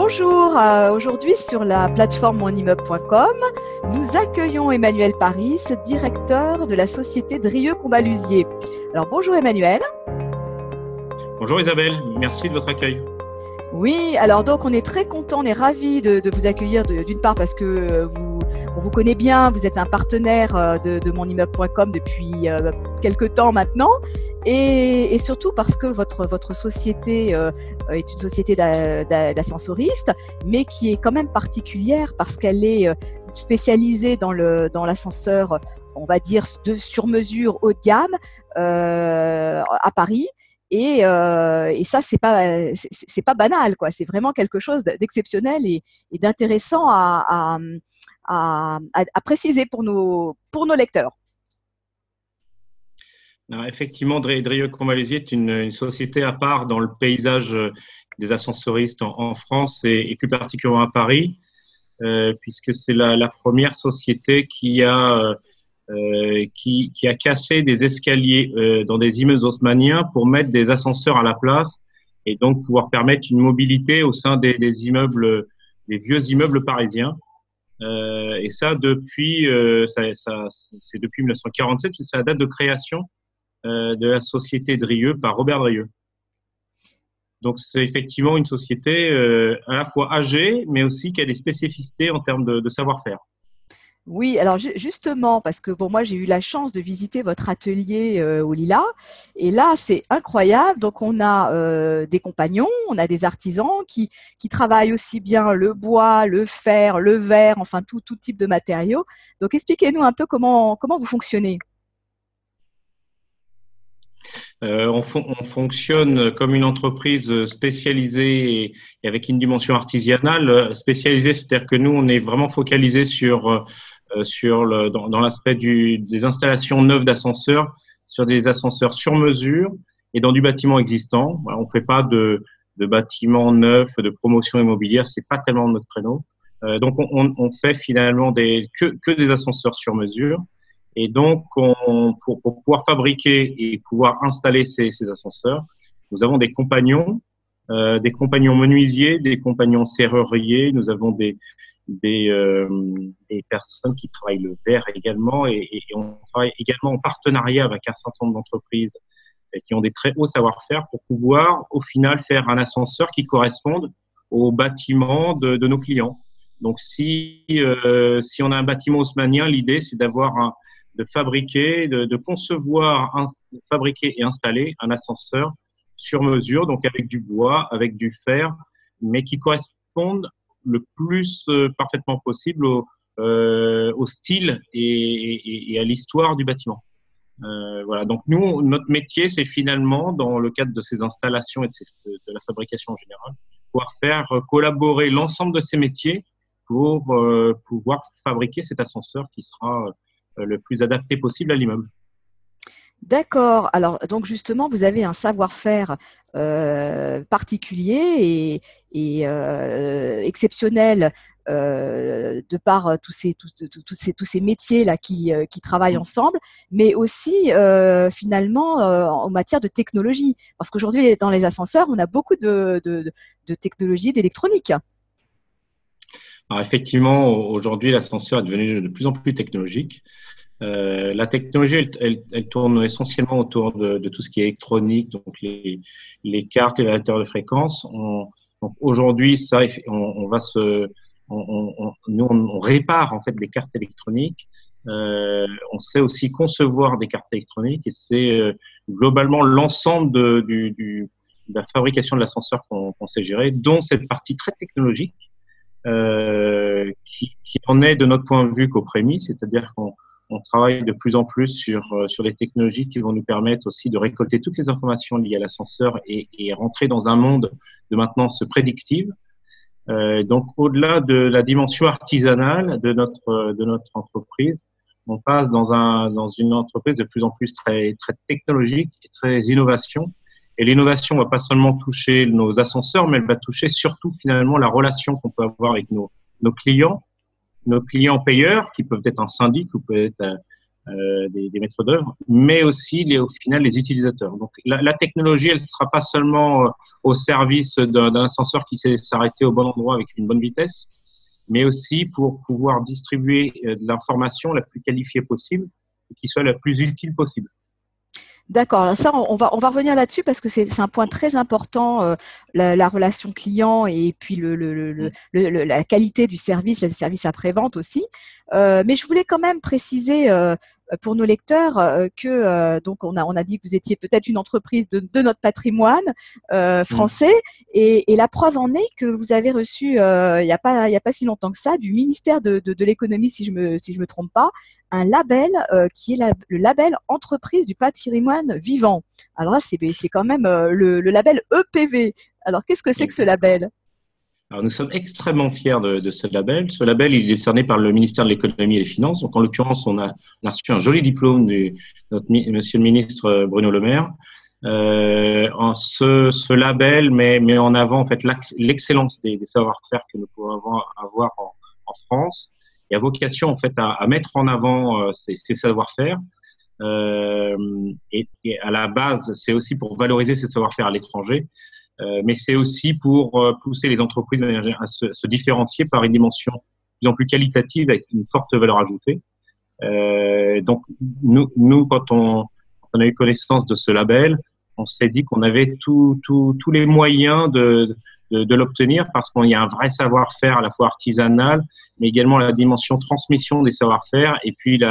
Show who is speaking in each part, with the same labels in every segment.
Speaker 1: Bonjour, aujourd'hui sur la plateforme monimmeuble.com, nous accueillons Emmanuel Paris, directeur de la société Drieux-Combalusier. Alors bonjour Emmanuel.
Speaker 2: Bonjour Isabelle, merci de votre accueil.
Speaker 1: Oui, alors donc on est très content, on est ravis de vous accueillir d'une part parce que on vous connaît bien, vous êtes un partenaire de monimmeuble.com depuis quelques temps maintenant et surtout parce que votre société est une société d'ascensoristes mais qui est quand même particulière parce qu'elle est spécialisée dans l'ascenseur, on va dire sur mesure haut de gamme à Paris. Et ça c'est pas banal quoi, c'est vraiment quelque chose d'exceptionnel et d'intéressant à préciser pour nos lecteurs.
Speaker 2: Alors, effectivement, Drieux-Combalusier est une société à part dans le paysage des ascensoristes en France et plus particulièrement à Paris, puisque c'est la première société qui a cassé des escaliers dans des immeubles haussmanniens pour mettre des ascenseurs à la place et donc pouvoir permettre une mobilité au sein des immeubles, des vieux immeubles parisiens. Et ça depuis, c'est depuis 1947, c'est la date de création de la société Drieux par Robert Drieux. Donc c'est effectivement une société à la fois âgée, mais aussi qui a des spécificités en termes de savoir-faire.
Speaker 1: Oui, alors justement, parce que moi j'ai eu la chance de visiter votre atelier au Lilas, et là c'est incroyable. Donc on a des compagnons, on a des artisans qui travaillent aussi bien le bois, le fer, le verre, enfin tout type de matériaux. Donc expliquez-nous un peu comment vous fonctionnez.
Speaker 2: On fonctionne comme une entreprise spécialisée et avec une dimension artisanale. Spécialisée, c'est-à-dire que nous on est vraiment focalisé dans l'aspect des installations neuves d'ascenseurs, sur des ascenseurs sur mesure et dans du bâtiment existant. On ne fait pas de bâtiments neufs, de promotion immobilière, c'est pas tellement notre créneau. Donc on fait finalement que des ascenseurs sur mesure. Et donc pour pouvoir fabriquer et pouvoir installer ces ascenseurs, nous avons des compagnons menuisiers, des compagnons serruriers, nous avons des personnes qui travaillent le verre également et on travaille également en partenariat avec un certain nombre d'entreprises qui ont des très hauts savoir-faire pour pouvoir au final faire un ascenseur qui corresponde au bâtiment de nos clients. Donc si on a un bâtiment haussmannien, l'idée c'est de fabriquer, de concevoir, fabriquer et installer un ascenseur sur mesure, donc avec du bois, avec du fer, mais qui correspondent le plus parfaitement possible au style et à l'histoire du bâtiment. Voilà. Donc nous, notre métier, c'est finalement, dans le cadre de ces installations et de la fabrication en général, pouvoir faire collaborer l'ensemble de ces métiers pour pouvoir fabriquer cet ascenseur qui sera le plus adapté possible à l'immeuble.
Speaker 1: D'accord. Alors, donc justement, vous avez un savoir-faire particulier et exceptionnel de par tous ces métiers là qui travaillent ensemble, mais aussi finalement en matière de technologie, parce qu'aujourd'hui dans les ascenseurs, on a beaucoup de technologie, d'électronique.
Speaker 2: Alors effectivement, aujourd'hui, l'ascenseur est devenu de plus en plus technologique. La technologie, elle tourne essentiellement autour de tout ce qui est électronique, donc les cartes, les réacteurs de fréquence. Donc aujourd'hui, ça, nous on répare en fait des cartes électroniques. On sait aussi concevoir des cartes électroniques et c'est globalement l'ensemble de la fabrication de l'ascenseur qu'on sait gérer, dont cette partie très technologique qui en est de notre point de vue qu'aux prémices, c'est-à-dire qu'on travaille de plus en plus sur les technologies qui vont nous permettre aussi de récolter toutes les informations liées à l'ascenseur et rentrer dans un monde de maintenance prédictive. Donc, au-delà de la dimension artisanale de notre entreprise, on passe dans une entreprise de plus en plus très, très technologique et très innovation. Et l'innovation ne va pas seulement toucher nos ascenseurs, mais elle va toucher surtout finalement la relation qu'on peut avoir avec nos clients payeurs, qui peuvent être un syndic ou peut être des maîtres d'œuvre, mais aussi au final les utilisateurs. Donc la technologie, elle ne sera pas seulement au service d'un ascenseur qui sait s'arrêter au bon endroit avec une bonne vitesse, mais aussi pour pouvoir distribuer de l'information la plus qualifiée possible et qui soit la plus utile possible.
Speaker 1: D'accord. Alors ça, on va revenir là-dessus parce que c'est un point très important, la relation client et puis la qualité du service, le service après-vente aussi. Mais je voulais quand même préciser pour nos lecteurs que donc on a dit que vous étiez peut-être une entreprise de notre patrimoine français et la preuve en est que vous avez reçu il y a pas si longtemps que ça du ministère de l'économie, si je me trompe pas, un label qui est le label entreprise du patrimoine vivant. Alors là, c'est quand même le label EPV. Alors qu'est-ce que c'est que ce label?
Speaker 2: Alors, nous sommes extrêmement fiers de ce label. Ce label, il est décerné par le ministère de l'économie et des finances. Donc, en l'occurrence, on a reçu un joli diplôme de monsieur le ministre Bruno Le Maire. Ce label met en avant en fait l'excellence des savoir-faire que nous pouvons avoir en France et a vocation en fait à mettre en avant ces savoir-faire. Et à la base, c'est aussi pour valoriser ces savoir-faire à l'étranger. Mais c'est aussi pour pousser les entreprises à se différencier par une dimension de plus en plus qualitative avec une forte valeur ajoutée. Donc, nous quand on a eu connaissance de ce label, on s'est dit qu'on avait tous les moyens de l'obtenir parce qu'il y a un vrai savoir-faire à la fois artisanal, mais également la dimension transmission des savoir-faire et puis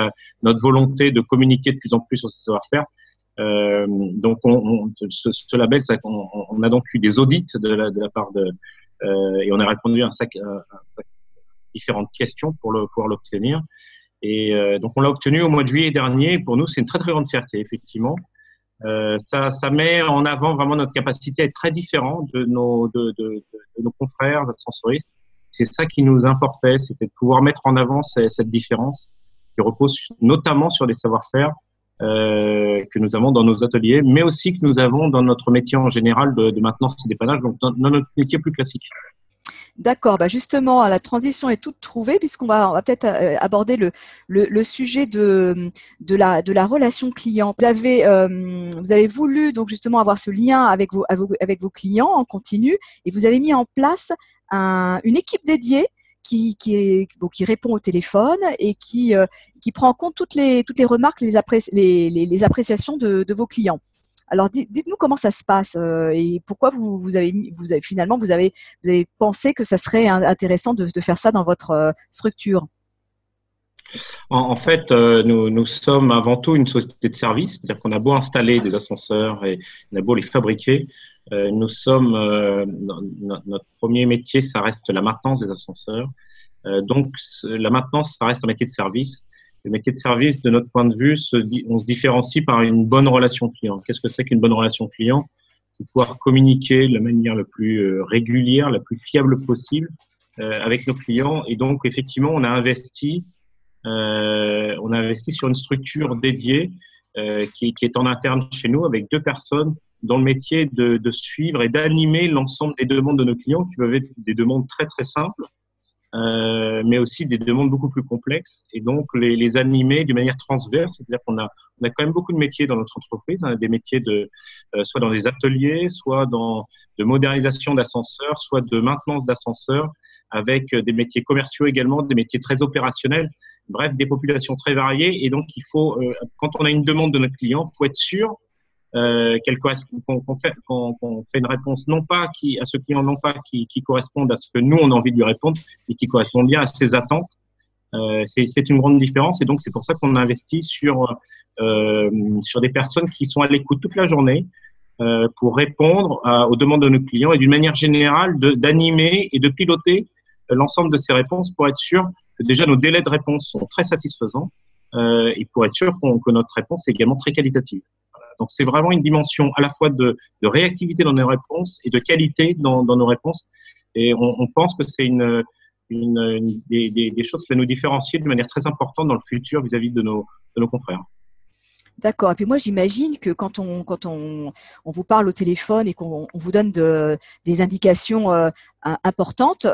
Speaker 2: notre volonté de communiquer de plus en plus sur ces savoir-faire. Donc, ce label, on a donc eu des audits de la part et on a répondu à différentes questions pour pouvoir l'obtenir. Et donc, on l'a obtenu au mois de juillet dernier. Pour nous, c'est une très, très grande fierté, effectivement. Ça met en avant vraiment notre capacité à être très différent de nos confrères ascensoristes. C'est ça qui nous importait, c'était de pouvoir mettre en avant cette différence qui repose notamment sur des savoir-faire que nous avons dans nos ateliers, mais aussi que nous avons dans notre métier en général de maintenance et dépannage, donc dans notre métier plus classique.
Speaker 1: D'accord, bah justement, la transition est toute trouvée puisqu'on va peut-être aborder le sujet de la relation client. Vous avez voulu donc justement avoir ce lien avec vos clients en continu et vous avez mis en place une équipe dédiée qui répond au téléphone et qui prend en compte toutes les remarques, les appréciations de vos clients. Alors, dites-nous comment ça se passe et pourquoi vous avez pensé que ça serait intéressant de faire ça dans votre structure.
Speaker 2: En fait, nous sommes avant tout une société de service, c'est-à-dire qu'on a beau installer des ascenseurs et on a beau les fabriquer, notre premier métier, ça reste la maintenance des ascenseurs. Donc, la maintenance, ça reste un métier de service. Le métier de service, de notre point de vue, on se différencie par une bonne relation client. Qu'est-ce que c'est qu'une bonne relation client? C'est pouvoir communiquer de la manière la plus régulière, la plus fiable possible avec nos clients. Et donc, effectivement, on a investi sur une structure dédiée qui est en interne chez nous avec 2 personnes dans le métier de suivre et d'animer l'ensemble des demandes de nos clients qui peuvent être des demandes très, très simples. Mais aussi des demandes beaucoup plus complexes et donc les animer d'une manière transverse, c'est-à-dire qu'on a quand même beaucoup de métiers dans notre entreprise, hein, des métiers soit dans des ateliers, soit de modernisation d'ascenseurs, soit de maintenance d'ascenseurs, avec des métiers commerciaux également, des métiers très opérationnels, bref, des populations très variées. Et donc, il faut, quand on a une demande de notre client, il faut être sûr qu'on fait une réponse non pas à ce client, non pas qui correspondent à ce que nous on a envie de lui répondre, mais qui correspondent bien à ses attentes. C'est une grande différence et donc c'est pour ça qu'on a investi sur des personnes qui sont à l'écoute toute la journée pour répondre aux demandes de nos clients et d'une manière générale d'animer et de piloter l'ensemble de ces réponses pour être sûr que déjà nos délais de réponse sont très satisfaisants et pour être sûr que notre réponse est également très qualitative. Donc, c'est vraiment une dimension à la fois de réactivité dans nos réponses et de qualité dans nos réponses. Et on pense que c'est des choses qui vont nous différencier de manière très importante dans le futur vis-à-vis de nos confrères.
Speaker 1: D'accord. Et puis moi, j'imagine que on vous parle au téléphone et qu'on vous donne des indications importantes,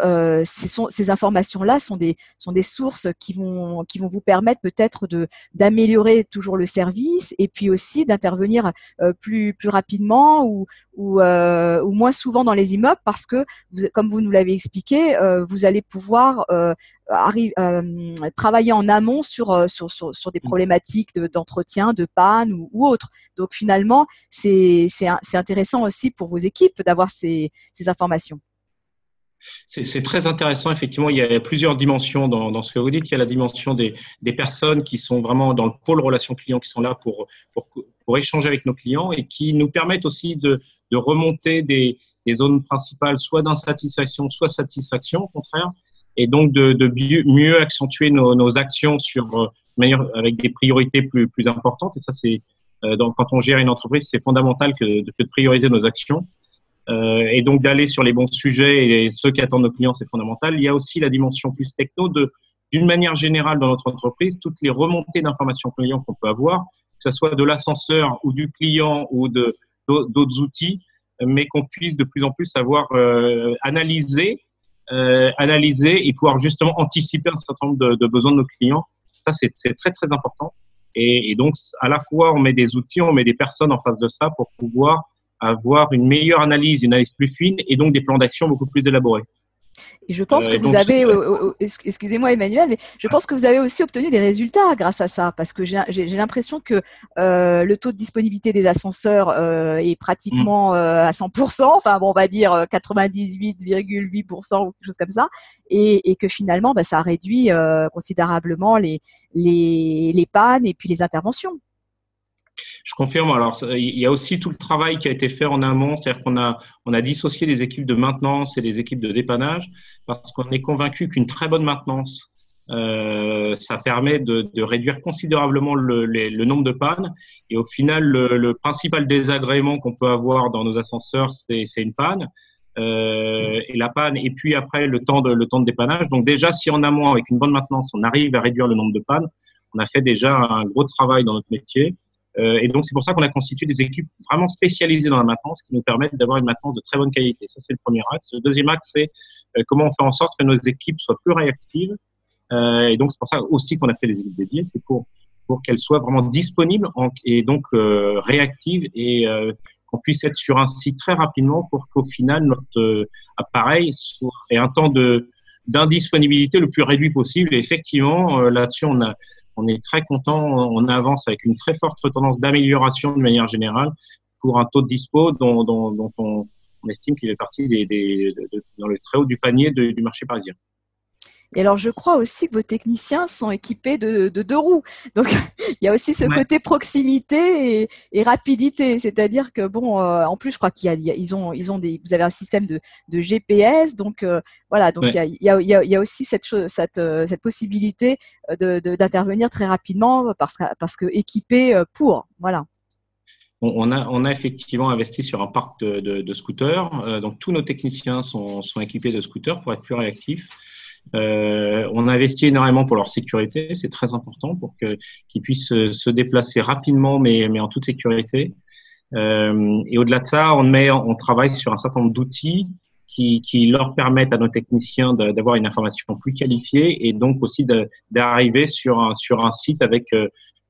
Speaker 1: ces informations-là sont des sources qui vont vous permettre peut-être d'améliorer toujours le service et puis aussi d'intervenir plus rapidement ou moins souvent dans les immeubles parce que, comme vous nous l'avez expliqué, vous allez pouvoir travailler en amont sur des problématiques d'entretien, de panne ou autres. Donc finalement, c'est intéressant aussi pour vos équipes d'avoir ces informations.
Speaker 2: C'est très intéressant, effectivement. Il y a plusieurs dimensions dans ce que vous dites. Il y a la dimension des personnes qui sont vraiment dans le pôle relation client, qui sont là pour échanger avec nos clients et qui nous permettent aussi de remonter des zones principales, soit d'insatisfaction, soit satisfaction, au contraire, et donc de mieux accentuer nos actions avec des priorités plus importantes. Et ça, quand on gère une entreprise, c'est fondamental de prioriser nos actions. Et donc d'aller sur les bons sujets et ceux qu'attendent nos clients, c'est fondamental. Il y a aussi la dimension plus techno d'une manière générale dans notre entreprise, toutes les remontées d'informations clients qu'on peut avoir, que ce soit de l'ascenseur ou du client ou d'autres outils, mais qu'on puisse de plus en plus savoir analyser et pouvoir justement anticiper un certain nombre de besoins de nos clients. Ça, c'est très, très important. Et donc, à la fois, on met des outils, on met des personnes en face de ça pour pouvoir avoir une meilleure analyse, une analyse plus fine et donc des plans d'action beaucoup plus élaborés.
Speaker 1: Et je pense que vous avez, excusez-moi Emmanuel, mais je pense que vous avez aussi obtenu des résultats grâce à ça, parce que j'ai l'impression que le taux de disponibilité des ascenseurs est pratiquement à 100%, enfin bon, on va dire 98,8% ou quelque chose comme ça, et que finalement, ça réduit considérablement les pannes et puis les interventions.
Speaker 2: Je confirme. Alors, il y a aussi tout le travail qui a été fait en amont, c'est-à-dire on a dissocié les équipes de maintenance et les équipes de dépannage parce qu'on est convaincu qu'une très bonne maintenance, ça permet de réduire considérablement le nombre de pannes. Et au final, le principal désagrément qu'on peut avoir dans nos ascenseurs, c'est une panne. Et la panne, et puis après le temps de dépannage. Donc déjà, si en amont, avec une bonne maintenance, on arrive à réduire le nombre de pannes, on a fait déjà un gros travail dans notre métier. Et donc, c'est pour ça qu'on a constitué des équipes vraiment spécialisées dans la maintenance qui nous permettent d'avoir une maintenance de très bonne qualité. Ça, c'est le premier axe. Le deuxième axe, c'est comment on fait en sorte que nos équipes soient plus réactives. Et donc, c'est pour ça aussi qu'on a fait des équipes dédiées. C'est pour qu'elles soient vraiment disponibles et donc réactives et qu'on puisse être sur un site très rapidement pour qu'au final, notre appareil ait un temps d'indisponibilité le plus réduit possible. Et effectivement, là-dessus, on est très content, on avance avec une très forte tendance d'amélioration de manière générale pour un taux de dispo dont on estime qu'il fait partie dans le très haut du panier du marché parisien.
Speaker 1: Et alors, je crois aussi que vos techniciens sont équipés de 2 roues. Donc, il y a aussi ce côté proximité et rapidité. C'est-à-dire que, bon, en plus, je crois ils ont vous avez un système de GPS. Donc, voilà. Donc, il y a aussi cette possibilité d'intervenir très rapidement parce que équipé pour. Voilà.
Speaker 2: On a effectivement investi sur un parc de scooters. Donc, tous nos techniciens sont équipés de scooters pour être plus réactifs. On a investi énormément pour leur sécurité, c'est très important pour qu'ils puissent se déplacer rapidement, mais en toute sécurité. Et au-delà de ça, on travaille sur un certain nombre d'outils qui leur permettent à nos techniciens d'avoir une information plus qualifiée et donc aussi d'arriver sur un site avec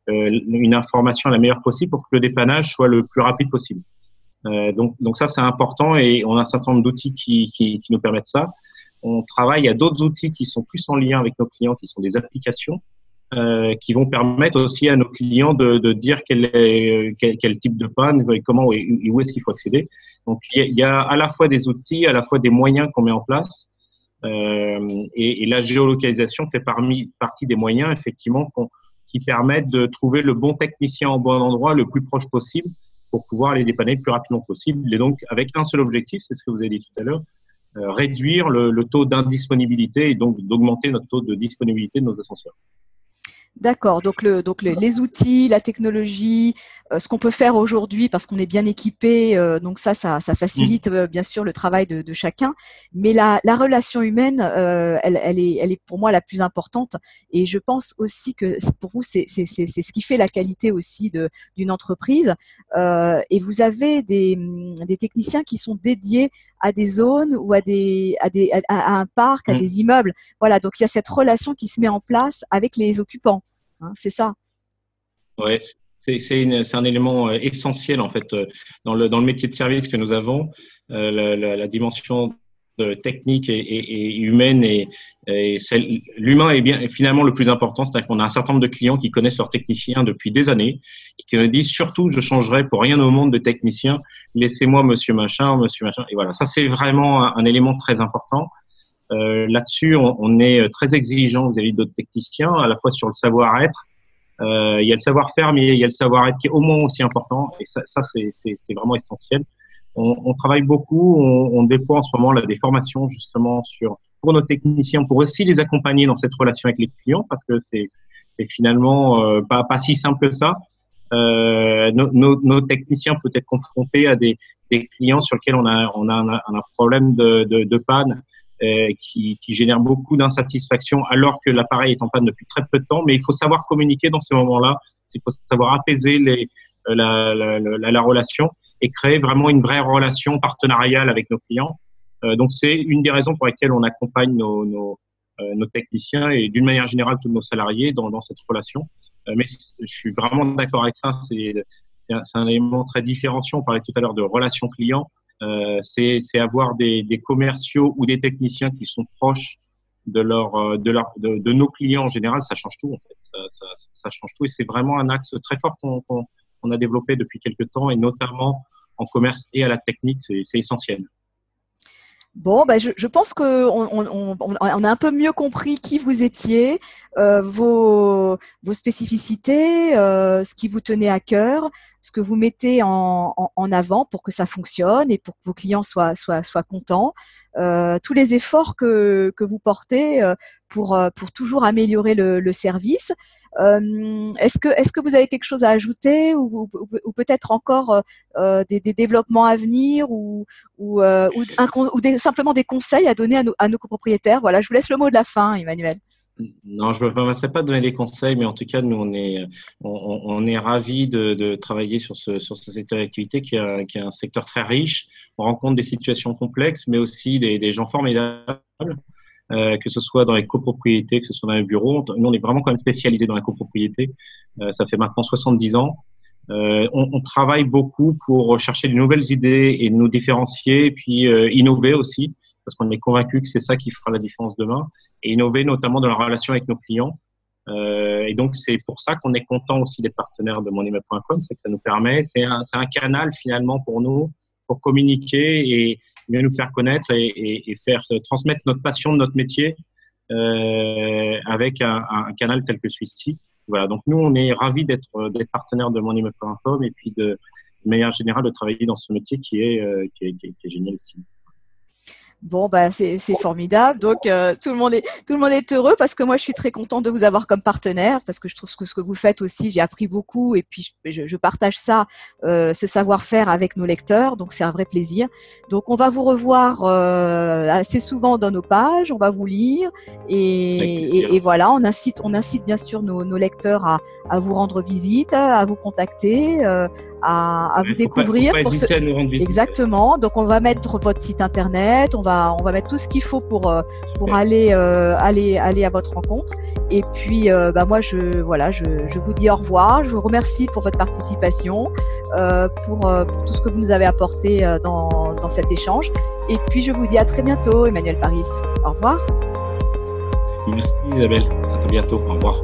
Speaker 2: une information la meilleure possible pour que le dépannage soit le plus rapide possible. Donc ça, c'est important et on a un certain nombre d'outils qui nous permettent ça. On travaille à d'autres outils qui sont plus en lien avec nos clients, qui sont des applications, qui vont permettre aussi à nos clients de dire quel type de panne, comment et où est-ce qu'il faut accéder. Donc, il y a à la fois des outils, à la fois des moyens qu'on met en place. Et la géolocalisation fait partie des moyens, effectivement, qui permettent de trouver le bon technicien au bon endroit, le plus proche possible, pour pouvoir les dépanner le plus rapidement possible. Et donc, avec un seul objectif, c'est ce que vous avez dit tout à l'heure, réduire le taux d'indisponibilité et donc d'augmenter notre taux de disponibilité de nos ascenseurs.
Speaker 1: D'accord. Donc les outils, la technologie, ce qu'on peut faire aujourd'hui parce qu'on est bien équipé, donc ça facilite bien sûr le travail de chacun. Mais la relation humaine, elle est pour moi la plus importante. Et je pense aussi que pour vous, c'est ce qui fait la qualité aussi d'une entreprise. Et vous avez des techniciens qui sont dédiés à des zones ou à un parc, à des immeubles. Voilà, donc il y a cette relation qui se met en place avec les occupants. Hein, c'est ça.
Speaker 2: Ouais, c'est un élément essentiel en fait dans le métier de service que nous avons. La dimension technique et humaine et l'humain est bien finalement le plus important. C'est-à-dire qu'on a un certain nombre de clients qui connaissent leurs techniciens depuis des années et qui me disent surtout je changerai pour rien au monde de technicien. Laissez-moi monsieur machin. Et voilà, ça c'est vraiment un élément très important. Là-dessus, on est très exigeant vis-à-vis d'autres techniciens, à la fois sur le savoir-être. Il y a le savoir-faire, mais il y a le savoir-être qui est au moins aussi important. Et ça c'est vraiment essentiel. On travaille beaucoup, on déploie en ce moment là, des formations justement pour nos techniciens, pour aussi les accompagner dans cette relation avec les clients, parce que c'est finalement pas si simple que ça. Nos techniciens peuvent être confrontés à des clients sur lesquels on a un problème de panne qui génère beaucoup d'insatisfaction alors que l'appareil est en panne depuis très peu de temps. Mais il faut savoir communiquer dans ces moments-là, il faut savoir apaiser la relation et créer vraiment une vraie relation partenariale avec nos clients. Donc, c'est une des raisons pour lesquelles on accompagne nos techniciens et d'une manière générale tous nos salariés dans cette relation. Mais je suis vraiment d'accord avec ça. C'est un élément très différenciant. On parlait tout à l'heure de relation client. C'est avoir des commerciaux ou des techniciens qui sont proches de nos clients en général. Ça change tout, en fait. Ça change tout et c'est vraiment un axe très fort qu'on a développé depuis quelques temps et notamment en commerce et à la technique, c'est essentiel.
Speaker 1: Bon, je pense qu'on a un peu mieux compris qui vous étiez, vos spécificités, ce qui vous tenait à cœur, ce que vous mettez en avant pour que ça fonctionne et pour que vos clients soient contents, tous les efforts que vous portez pour toujours améliorer le service. Est-ce que vous avez quelque chose à ajouter ou peut-être encore des développements à venir ou simplement des conseils à donner à nos copropriétaires? Voilà, je vous laisse le mot de la fin, Emmanuel.
Speaker 2: Non, je ne me permettrai pas de donner des conseils, mais en tout cas, nous, on est ravis de travailler sur ce secteur d'activité qui est un secteur très riche. On rencontre des situations complexes, mais aussi des gens formidables, que ce soit dans les copropriétés, que ce soit dans les bureaux. Nous, on est vraiment quand même spécialisés dans la copropriété. Ça fait maintenant 70 ans. On travaille beaucoup pour chercher de nouvelles idées et nous différencier, et puis innover aussi, parce qu'on est convaincu que c'est ça qui fera la différence demain, et innover notamment dans la relation avec nos clients. Et donc, c'est pour ça qu'on est content aussi d'être partenaire de monimmeuble.com, c'est que ça nous permet, c'est un canal finalement pour nous, pour communiquer et mieux nous faire connaître et faire transmettre notre passion de notre métier avec un canal tel que celui-ci. Voilà, donc nous, on est ravis d'être partenaire de monimmeuble.com et puis de manière générale de travailler dans ce métier qui est génial aussi.
Speaker 1: Bon, c'est formidable. Donc, tout le monde est heureux parce que moi, je suis très contente de vous avoir comme partenaire parce que je trouve que ce que vous faites aussi, j'ai appris beaucoup et puis je partage ça, ce savoir-faire avec nos lecteurs. Donc, c'est un vrai plaisir. Donc, on va vous revoir assez souvent dans nos pages. On va vous lire et voilà. On incite bien sûr nos lecteurs à vous rendre visite, à vous contacter, à vous découvrir.
Speaker 2: Faut pas hésiter à nous rendre visite.
Speaker 1: Exactement. Donc, on va mettre votre site internet. On va mettre tout ce qu'il faut pour aller à votre rencontre. Et puis, moi, je vous dis au revoir. Je vous remercie pour votre participation, pour tout ce que vous nous avez apporté dans cet échange. Et puis, je vous dis à très bientôt, Emmanuel Paris. Au revoir.
Speaker 2: Merci Isabelle. À très bientôt. Au revoir.